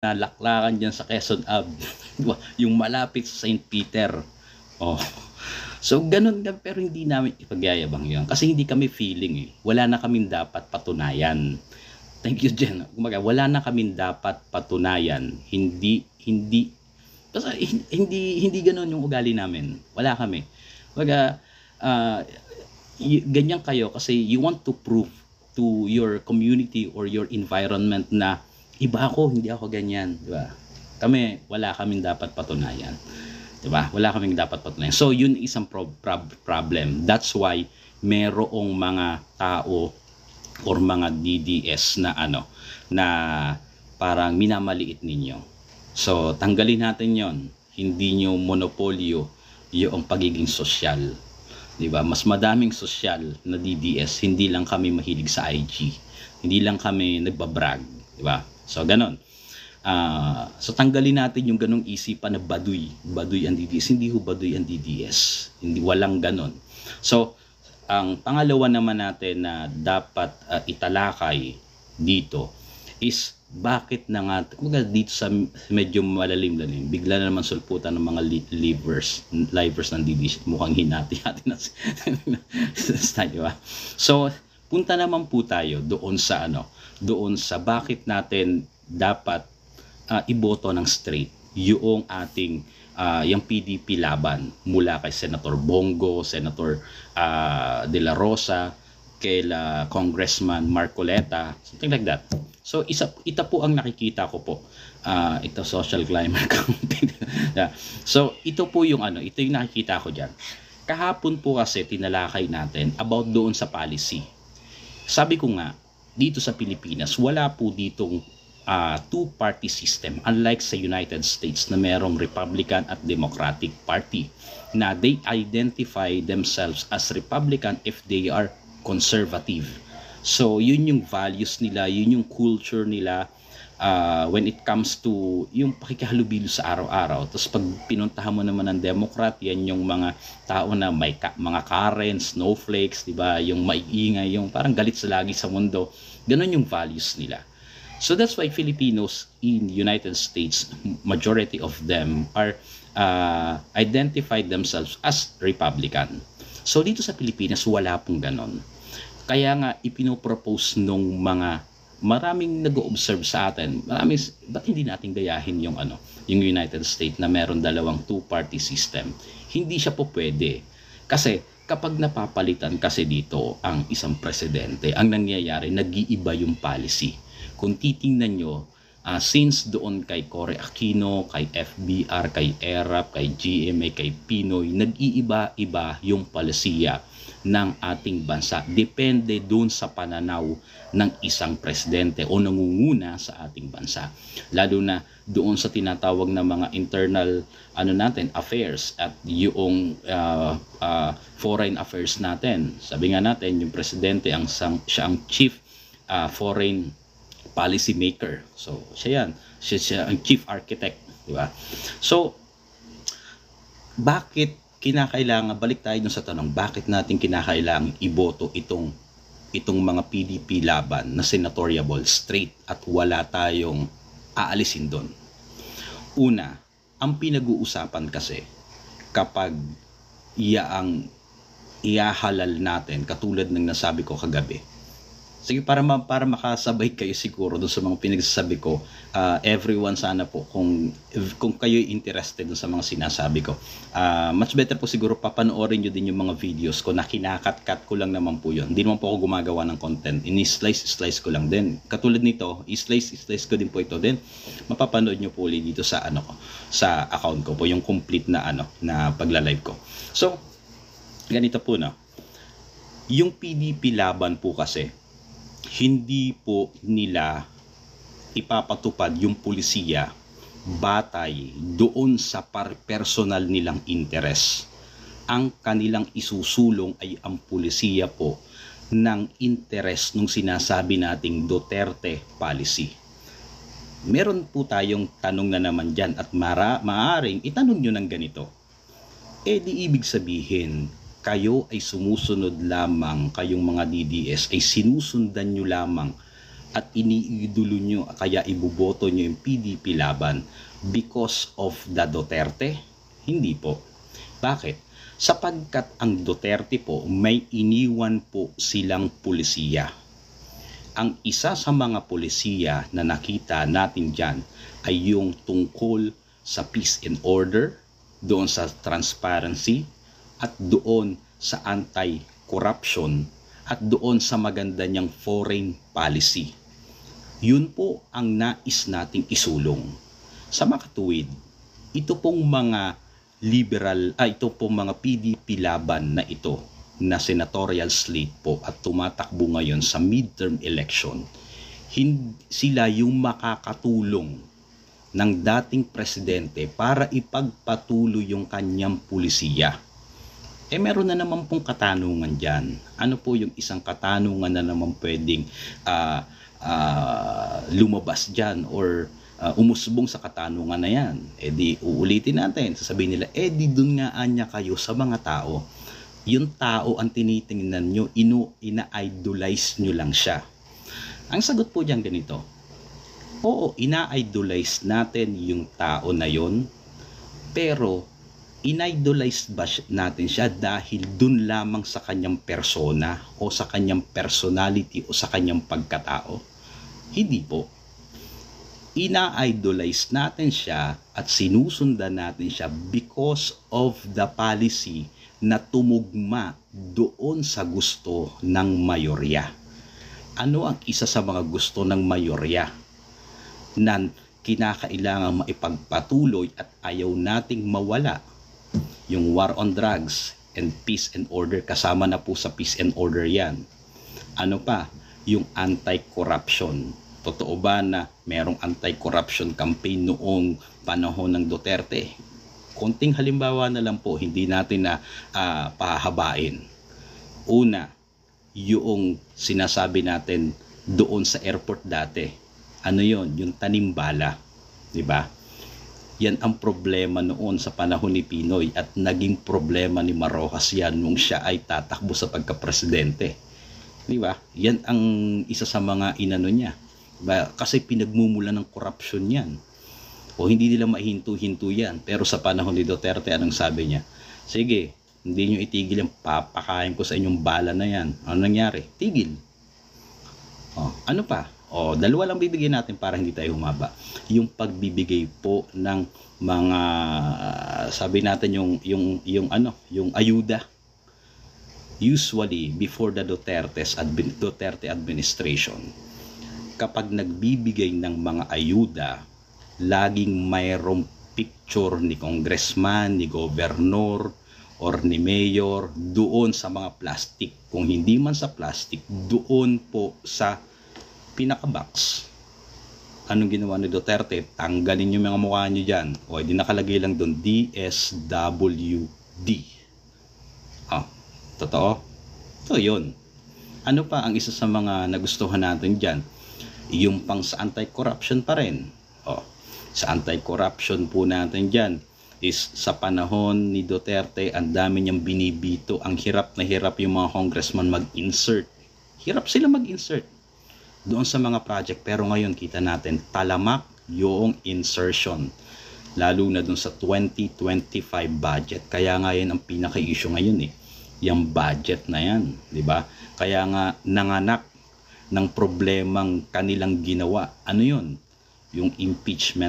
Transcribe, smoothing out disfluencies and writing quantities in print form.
nalaklakan dyan sa Quezon Ave. Diba? Yung malapit sa St. Peter. Oh. So, ganun ka, pero hindi namin ipagyayabang yun. Kasi hindi kami feeling eh. Wala na kaming dapat patunayan. Thank you, Jen. Kumaga, wala na kaming dapat patunayan. Basta, hindi ganun yung ugali namin. Wala kami. Kumaga, ganyan kayo kasi you want to prove to your community or your environment na iba ako, hindi ako ganyan, di ba? Kami, wala kaming dapat patunayan. Di ba? Wala kaming dapat patunayan. So, yun isang problem. That's why merong mga tao or mga DDS na na parang minamaliit ninyo. So, tanggalin natin yon. Hindi nyo monopolyo yung pagiging sosyal. Diba? Mas madaming sosyal na DDS, hindi lang kami mahilig sa IG. Hindi lang kami nagbabrag. Diba? So, ganon. So, tanggalin natin yung ganong isipan na baduy ang DDS. Hindi ho baduy ang DDS. Hindi, walang ganon. So, ang pangalawa naman natin na dapat italakay dito is bakit na nga dito sa medyo malalim-lalim bigla na naman sulputan ng mga livers ng DDS, mukhang hinati-hati na diba? So punta naman po tayo doon sa bakit natin dapat iboto ng straight yung ating yung PDP laban mula kay Senator Bongo, Senator De La Rosa, kay Congressman Marcoleta, something like that. So ita po ang nakikita ko po. Ito social climber campaign. So ito po yung ito yung nakikita ko diyan. Kahapon po kasi tinalakay natin about doon sa policy. Sabi ko nga, dito sa Pilipinas, wala po ditong two-party system unlike sa United States na merong Republican at Democratic Party na they identify themselves as Republican if they are conservative. So yun yung values nila, yun yung culture nila when it comes to yung pakikihalubilo sa araw-araw. Tapos pag pinuntahan mo naman ng Democrat, yan yung mga tao na may mga Karen, snowflakes, diba? Yung maiingay, yung parang galit sa lagi sa mundo. Ganon yung values nila. So that's why Filipinos in United States, majority of them are identified themselves as Republican. So dito sa Pilipinas, wala pong ganon. Kaya nga ipinopropose nung maraming nag-o-observe sa atin, ba't hindi natin gayahin yung yung United States na meron dalawang two-party system? Hindi siya po pwede. Kasi kapag napapalitan kasi dito ang isang presidente, ang nangyayari, nag-iiba yung policy. Kung titingnan nyo, since doon kay Cory Aquino, kay FBR, kay ERAP, kay GMA, kay Pinoy, nag-iiba-iba yung palisiya ng ating bansa. Depende doon sa pananaw ng isang presidente o nangunguna sa ating bansa. Lalo na doon sa tinatawag na mga internal affairs at yung foreign affairs natin. Sabi nga natin, yung presidente siya ang chief foreign policy maker. So, siya ang chief architect, di ba? So, bakit balik tayo dun sa tanong, bakit natin kinakailangan iboto itong mga PDP laban na senatoriable straight at wala tayong aalisin doon? Una, ang pinag-uusapan kasi kapag iahalal natin, katulad ng nasabi ko kagabi, sige, para makasabay kayo siguro doon sa mga pinagsasabi ko, everyone sana po, kung kayo interested doon sa mga sinasabi ko, much better po siguro papanoorin nyo din yung mga videos ko na kinakat-kat ko lang naman po yun. Hindi naman po ako gumagawa ng content, ini-slice ko lang din. Katulad nito, i-slice ko din po ito din. Mapapanood nyo po ulit dito sa sa account ko po, yung complete na na pagla-live ko. So, ganito po yung PDP laban po kasi, hindi po nila ipapatupad yung pulisiya batay doon sa personal nilang interes. Ang kanilang isusulong ay ang pulisiya po ng interes nung sinasabi nating Duterte policy. Meron po tayong tanong na naman dyan at maaaring itanong nyo ng ganito. Di ibig sabihin, kayo ay sumusunod lamang, kayong mga DDS ay sinusundan nyo lamang at iniidolo nyo, kaya ibuboto nyo yung PDP laban because of the Duterte? Hindi po. Bakit? Sapagkat ang Duterte po may iniwan po silang pulisiya. Ang isa sa mga pulisiya na nakita natin dyan ay yung tungkol sa peace and order, doon sa transparency, at doon sa anti-corruption, at doon sa maganda niyang foreign policy. Yun po ang nais nating isulong. Sa makatuwid, ito pong mga ito pong mga PDP laban na ito, na senatorial slate po at tumatakbo ngayon sa midterm election, sila yung makakatulong ng dating presidente para ipagpatuloy yung kanyang pulisiya. Meron na naman pong katanungan dyan. Ano po yung isang katanungan na naman pwedeng lumabas dyan or umusbong sa katanungan na yan? Di uulitin natin. Sasabihin nila, di dun nga anya kayo sa mga tao. Yung tao ang tinitingnan nyo, ina-idolize nyo lang siya. Ang sagot po dyan ganito, oo, ina-idolize natin yung tao na yon, pero in-idolize ba natin siya dahil dun lamang sa kanyang persona o sa kanyang personality o sa kanyang pagkatao? Hindi po. Ina-idolize natin siya at sinusundan natin siya because of the policy na tumugma doon sa gusto ng mayorya. Ano ang isa sa mga gusto ng mayorya na kinakailangan maipagpatuloy at ayaw nating mawala? Yung war on drugs and peace and order, kasama na po sa peace and order yan. Ano pa? Yung anti-corruption. Totoo ba na merong anti-corruption campaign noong panahon ng Duterte? Konting halimbawa na lang po, hindi natin na pahabain. Una, yung sinasabi natin doon sa airport dati. Ano yon? Yung tanimbala. Diba? Yan ang problema noon sa panahon ni Pinoy at naging problema ni Marojas yan nung siya ay tatakbo sa pagka-presidente. Diba? Yan ang isa sa mga inano niya. Diba? Kasi pinagmumulan ng korupsyon yan. O hindi nila mahinto-hinto yan. Pero sa panahon ni Duterte, anong sabi niya? Sige, hindi nyo itigil yung papakain ko sa inyong bala na yan. Ano nangyari? Tigil. Ano pa? Dalawa lang bibigyan natin para hindi tayo humaba. Yung pagbibigay po ng mga sabi natin yung ayuda. Usually before the Duterte administration, kapag nagbibigay ng mga ayuda, laging mayroong picture ni congressman, ni gobernador, or ni mayor doon sa mga plastic. Kung hindi man sa plastic, doon po sa pinaka-box. Anong ginawa ni Duterte? Tanggalin yung mga mukha nyo dyan. Di nakalagay lang doon, DSWD. Totoo? So, yun. Ano pa ang isa sa mga nagustuhan natin dyan? Yung pang sa anti-corruption pa rin. Sa anti-corruption po natin dyan is sa panahon ni Duterte, ang dami niyang binibito. Ang hirap na hirap yung mga congressman mag-insert. Hirap sila mag-insert doon sa mga project. Pero ngayon kita natin, talamak yung insertion. Lalo na doon sa 2025 budget. Kaya nga yan ang pinaka-issue ngayon yung budget na yan. Diba? Kaya nga nanganak ng problemang kanilang ginawa. Ano yun? Yung impeachment